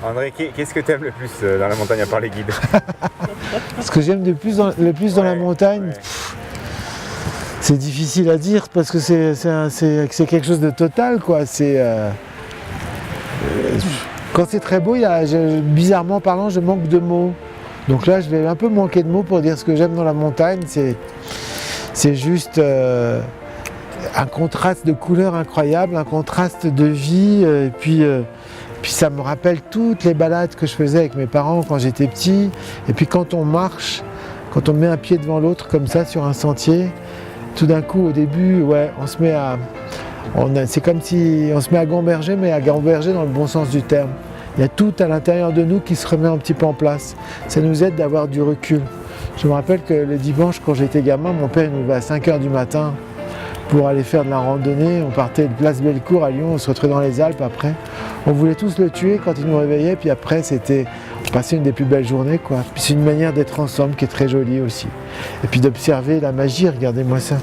André, qu'est-ce que tu aimes le plus dans la montagne à part les guides? Ce que j'aime le plus dans la montagne, ouais. c'est difficile à dire parce que c'est quelque chose de total, quoi. Quand c'est très beau, bizarrement parlant, je manque de mots. Donc là, je vais un peu manquer de mots pour dire ce que j'aime dans la montagne. C'est juste un contraste de couleurs incroyable, un contraste de vie, et puis ça me rappelle toutes les balades que je faisais avec mes parents quand j'étais petit. Et puis quand on marche, quand on met un pied devant l'autre comme ça sur un sentier, tout d'un coup au début, ouais, c'est comme si on se met à gamberger, mais à gamberger dans le bon sens du terme. Il y a tout à l'intérieur de nous qui se remet un petit peu en place. Ça nous aide d'avoir du recul. Je me rappelle que le dimanche, quand j'étais gamin, mon père nous levait à 5 h du matin pour aller faire de la randonnée. On partait de Place Bellecour à Lyon, on se retrouvait dans les Alpes après. On voulait tous le tuer quand il nous réveillait, puis après on passait une des plus belles journées, quoi. Puis c'est une manière d'être ensemble qui est très jolie aussi. Et puis d'observer la magie, regardez-moi ça.